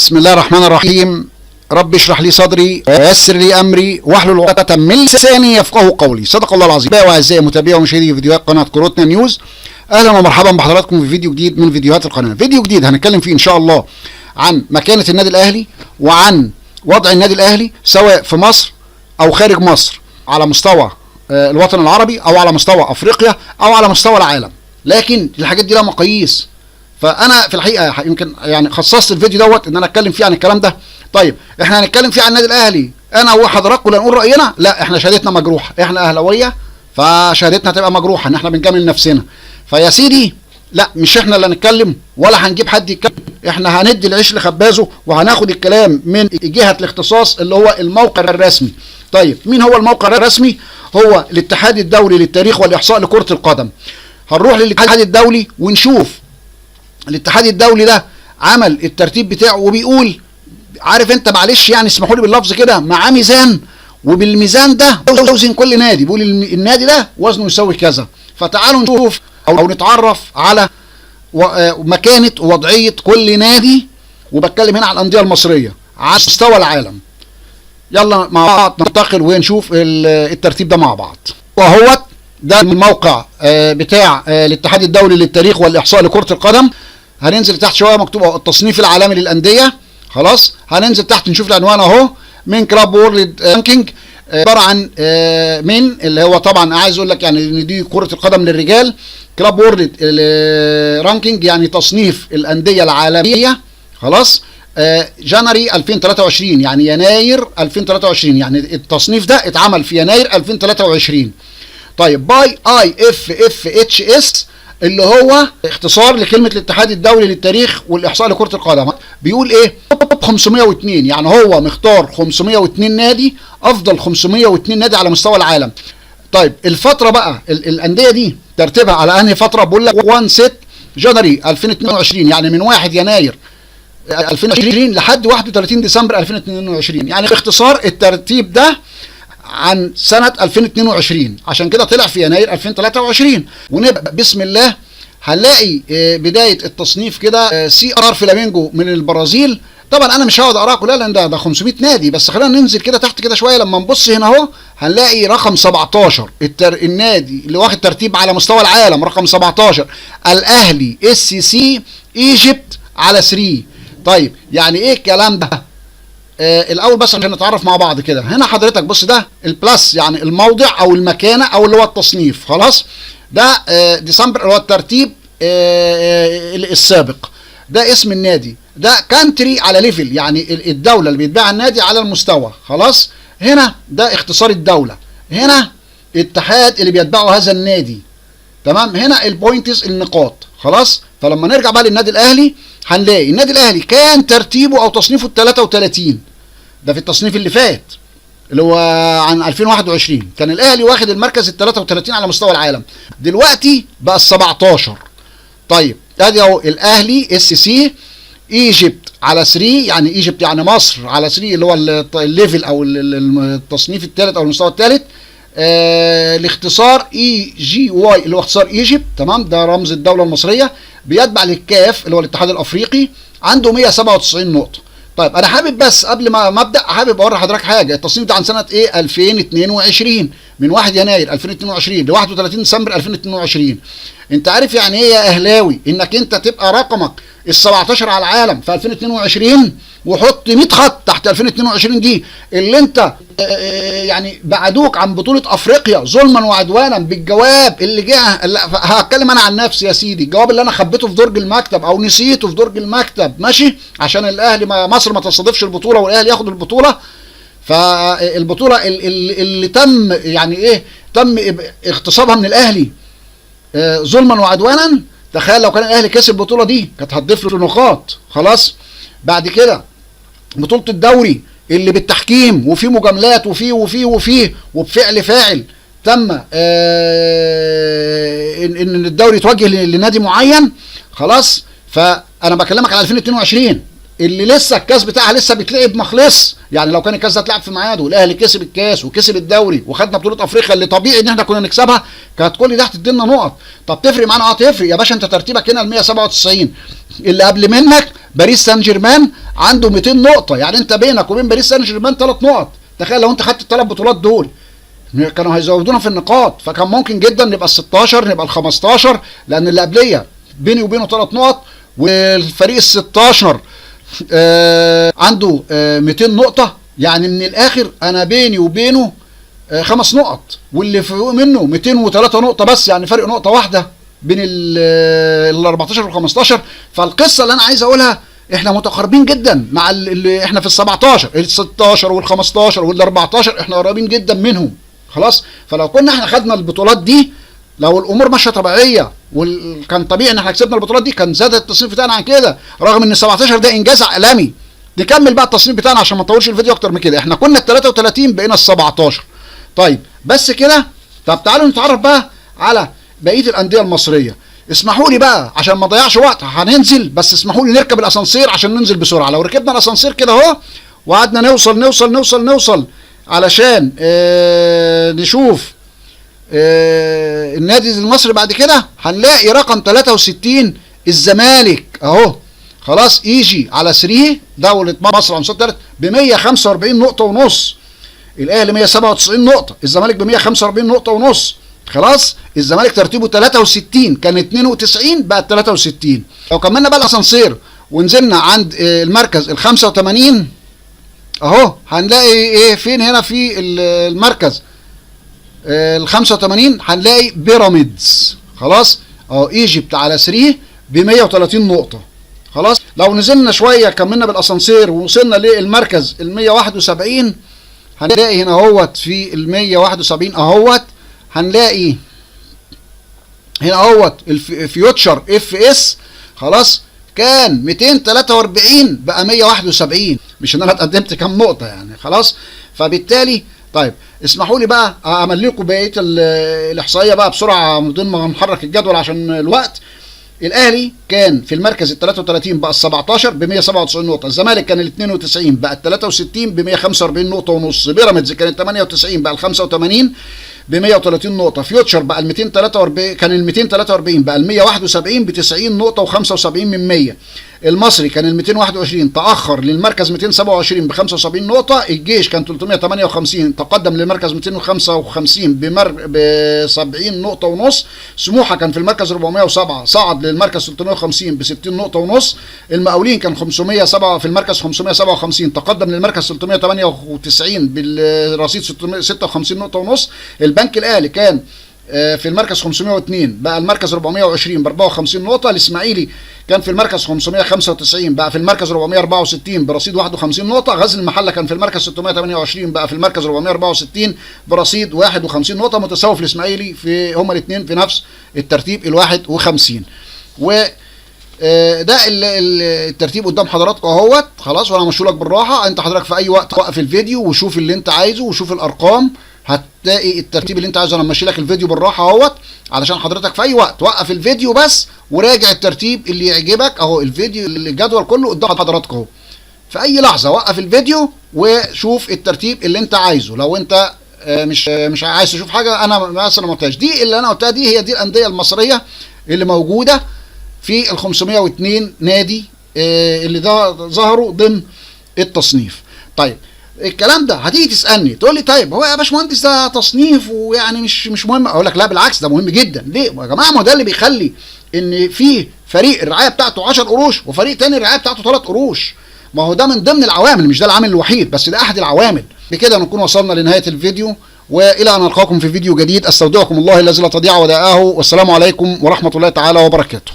بسم الله الرحمن الرحيم. رب اشرح لي صدري ويسر لي امري واحلل عقدة من لساني يفقهوا قولي. صدق الله العظيم. واعزائي متابعي ومشاهدي فيديوهات قناه كروتنا نيوز، اهلا ومرحبا بحضراتكم في فيديو جديد من فيديوهات القناه. فيديو جديد هنتكلم فيه ان شاء الله عن مكانه النادي الاهلي وعن وضع النادي الاهلي سواء في مصر او خارج مصر، على مستوى الوطن العربي او على مستوى افريقيا او على مستوى العالم. لكن الحاجات دي لها مقاييس، فانا في الحقيقه يمكن يعني خصصت الفيديو دوت ان انا اتكلم فيه عن الكلام ده. طيب احنا هنتكلم فيه عن النادي الاهلي انا وحضراتكم لا نقول راينا، لا احنا شهادتنا مجروحه، احنا اهلاويه فشهادتنا هتبقى مجروحه ان احنا بنجامل نفسنا. فيا سيدي لا، مش احنا اللي هنتكلم ولا هنجيب حد يتكلم، احنا هندي العيش لخبازه وهناخد الكلام من جهه الاختصاص اللي هو الموقع الرسمي. طيب مين هو الموقع الرسمي؟ هو الاتحاد الدولي للتاريخ والاحصاء لكره القدم. هنروح للاتحاد الدولي ونشوف الاتحاد الدولي ده عمل الترتيب بتاعه وبيقول، عارف انت معلش يعني اسمحوا لي باللفظ كده، معاه ميزان وبالميزان ده يوزن كل نادي، بيقول النادي ده وزنه يساوي كذا. فتعالوا نشوف او نتعرف على مكانة ووضعية كل نادي، وبتكلم هنا على الأندية المصرية على مستوى العالم. يلا مع بعض ننتقل ونشوف الترتيب ده مع بعض. وهو ده الموقع بتاع الاتحاد الدولي للتاريخ والإحصاء لكرة القدم. هننزل تحت شوية مكتوب التصنيف العالمي للأندية، خلاص. هننزل تحت نشوف العنوان اهو، من كلاب وورلد رانكينج، عبارة عن من اللي هو طبعا عايز اقول لك يعني ان دي كرة القدم للرجال. كلاب وورلد رانكينج يعني تصنيف الأندية العالمية، خلاص. جانوري 2023 يعني يناير 2023، يعني التصنيف ده اتعمل في يناير 2023. طيب باي اي اف اف اتش اس اللي هو اختصار لكلمة الاتحاد الدولي للتاريخ والإحصاء لكرة القدم. بيقول ايه؟ 502، يعني هو مختار 502 نادي، افضل 502 نادي على مستوى العالم. طيب الفترة بقى الأندية دي ترتيبها على انهي فترة؟ بقول لك 1 6 جانوري 2022، يعني من 1 يناير 2020 لحد 31 ديسمبر 2022. يعني باختصار الترتيب ده عن سنة 2022، عشان كده طلع في يناير 2023. ونبقى بسم الله هنلاقي بداية التصنيف كده سي ار فلامينجو من البرازيل. طبعا انا مش هقعد اقراه كلها لان ده 500 نادي، بس خلينا ننزل كده تحت كده شويه. لما نبص هنا اهو هنلاقي رقم 17 النادي اللي واخد ترتيب على مستوى العالم، رقم 17 الاهلي اس سي ايجيبت على 3. طيب يعني ايه الكلام ده؟ الاول بس عشان نتعرف مع بعض كده. هنا حضرتك بص، ده البلس يعني الموضع او المكانه او اللي هو التصنيف، خلاص. ده ديسمبر اللي هو الترتيب السابق، ده اسم النادي. ده كانتري على ليفل يعني الدوله اللي بيتباع النادي على المستوى، خلاص. هنا ده اختصار الدوله، هنا الاتحاد اللي بيتبعه هذا النادي، تمام. هنا البوينتس النقاط، خلاص. فلما نرجع بقى للنادي الاهلي هنلاقي النادي الاهلي كان ترتيبه او تصنيفه 33، ده في التصنيف اللي فات اللي هو عن 2021 كان الاهلي واخد المركز ال 33 على مستوى العالم. دلوقتي بقى ال 17. طيب ادي اهو الاهلي اس سي ايجيبت على 3، يعني ايجيبت يعني مصر على 3 اللي هو الليفل او التصنيف الثالث او المستوى الثالث. الاختصار اي جي واي اللي هو اختصار ايجيبت، تمام. ده رمز الدوله المصريه، بيتبع للكاف اللي هو الاتحاد الافريقي، عنده 197 نقطه. طيب انا حابب بس قبل ما ابدا حابب اوري حضرتك حاجه. التصنيف ده عن سنه ايه؟ 2022، من 1 يناير 2022 ل 31 ديسمبر 2022. انت عارف يعني ايه يا اهلاوي انك انت تبقى رقمك ال 17 على العالم في 2022 وحط 100 خط تحت 2022 دي اللي انت يعني بعدوك عن بطولة افريقيا ظلما وعدوانا بالجواب اللي جه. هتكلم انا عن نفسي يا سيدي، الجواب اللي انا خبيته في درج المكتب او نسيته في درج المكتب، ماشي، عشان الاهلي مصر ما تصادفش البطولة والاهلي ياخد البطولة. فالبطولة اللي تم يعني ايه، تم اغتصابها من الاهلي ظلما وعدوانا. تخيل لو كان الاهلي كسب البطولة دي كانت هتضيف له نقاط، خلاص. بعد كده بطولة الدوري اللي بالتحكيم وفي مجاملات وفي وبفعل فاعل تم ان الدوري يتوجه لنادي معين، خلاص. فانا بكلمك على 2022 اللي لسه الكاس بتاعها لسه بيتلعب مخلص، يعني لو كان الكاس ده اتلعب في ميعاده والاهلي كسب الكاس وكسب الدوري وخدنا بطوله افريقيا اللي طبيعي ان احنا كنا نكسبها، كانت كل ده هتدينا نقط. طب تفرق معانا؟ تفرق يا باشا. انت ترتيبك هنا ال 197، اللي قبل منك باريس سان جيرمان عنده 200 نقطه، يعني انت بينك وبين باريس سان جيرمان 3 نقط. تخيل لو انت خدت الثلاث بطولات دول كانوا هيزودونا في النقاط، فكان ممكن جدا نبقى ال 16 نبقى ال 15، لان اللي قبليه بيني وبينه 3 نقط، والفريق ال 16 عنده 200 نقطة، يعني من الآخر أنا بيني وبينه 5 نقط، واللي فوق منه 203 نقطة بس، يعني فرق نقطة واحدة بين ال 14 وال 15. فالقصة اللي أنا عايز أقولها إحنا متقاربين جدا مع اللي إحنا في ال 17 ال 16 وال 15 وال 14، إحنا قريبين جدا منهم خلاص. فلو كنا إحنا خدنا البطولات دي، لو الامور ماشيه طبيعيه وكان طبيعي ان احنا كسبنا البطولات دي، كان زاد التصنيف بتاعنا عن كده، رغم ان 17 ده انجاز عالمي. نكمل بقى التصنيف بتاعنا عشان ما نطولش الفيديو اكتر من كده. احنا كنا ال 33 بقينا ال 17. طيب بس كده. طب تعالوا نتعرف بقى على بقيه الانديه المصريه. اسمحوا لي بقى عشان ما اضيعش وقت، هننزل بس اسمحوا لي نركب الاسانسير عشان ننزل بسرعه. لو ركبنا الاسانسير كده اهو وقعدنا نوصل نوصل نوصل نوصل علشان نشوف النادي المصري بعد كده، هنلاقي رقم 63 الزمالك اهو خلاص، يجي على 3 دولة مصر على مستوى الثالث ب 145 نقطة ونص. الاهلي 197 نقطة، الزمالك ب 145 نقطة ونص خلاص. الزمالك ترتيبه 63، كان 92 بقى 63. لو كملنا بقى الاسانسير ونزلنا عند المركز ال 85 اهو، هنلاقي ايه فين هنا في المركز ال 85 هنلاقي بيراميدز خلاص اهو، ايجيبت على 3 ب 130 نقطة خلاص. لو نزلنا شوية كملنا بالاسانسير ووصلنا للمركز ال 171، هنلاقي هنا اهوت في ال 171 اهوت، هنلاقي هنا اهوت الفيوتشر اف اس خلاص، كان 243 بقى 171، مش ان انا اتقدمت كام نقطة يعني خلاص. فبالتالي طيب اسمحوا لي بقى اعمل لكم بقيه الاحصائيه بقى بسرعه من دون ما نحرك الجدول عشان الوقت. الاهلي كان في المركز ال 33 بقى ال 17 ب 197 نقطه، الزمالك كان ال 92 بقى ال 63 ب 145 نقطه ونص، بيراميدز كان ال 98 بقى ال 85 ب 130 نقطه، فيوتشر بقى ال 243 كان ال 243 بقى ال 171 ب 90 نقطه و75 من 100. المصري كان ال 221 تاخر للمركز 227 ب 75 نقطه، الجيش كان 358 تقدم للمركز 255 ب 70 نقطه ونص، سموحه كان في المركز 407 صعد للمركز 350 ب 60 نقطه ونص، المقاولين كان 507 في المركز 557 تقدم للمركز 398 بالرصيد 56 نقطه ونص، البنك الاهلي كان في المركز 502 بقى المركز 420 ب 54 نقطة، الإسماعيلي كان في المركز 595 بقى في المركز 464 برصيد 51 نقطة، غزل المحلة كان في المركز 628 بقى في المركز 464 برصيد 51 نقطة، متساوي في الإسماعيلي في هما الاثنين في نفس الترتيب ال 51. و ده الترتيب قدام حضراتكم اهوت خلاص، وانا مشغولك بالراحة. انت حضرتك في اي وقت وقف الفيديو وشوف اللي انت عايزه وشوف الارقام، هتلاقي الترتيب اللي انت عايزه. انا ماشي لك الفيديو بالراحه اهوت علشان حضرتك في اي وقت وقف الفيديو بس وراجع الترتيب اللي يعجبك اهو. الفيديو الجدول كله قدام حضراتكم اهو، في اي لحظه وقف الفيديو وشوف الترتيب اللي انت عايزه. لو انت مش عايز تشوف حاجه انا مثلا ما قلتهاش، دي اللي انا قلتها دي هي دي الانديه المصريه اللي موجوده في ال 502 نادي اللي ده ظهروا ضمن التصنيف. طيب الكلام ده هتيجي تسالني تقول لي طيب هو يا باشمهندس ده تصنيف ويعني مش مهم، اقول لك لا بالعكس ده مهم جدا. ليه يا جماعه؟ ما ده اللي بيخلي ان في فريق الرعايه بتاعته 10 قروش وفريق تاني الرعايه بتاعته 3 قروش. ما هو ده من ضمن العوامل، مش ده العامل الوحيد بس ده احد العوامل. بكده نكون وصلنا لنهايه الفيديو، والى ان نلقاكم في فيديو جديد. استودعكم الله الذي لا تضيع ودائعه، والسلام عليكم ورحمه الله تعالى وبركاته.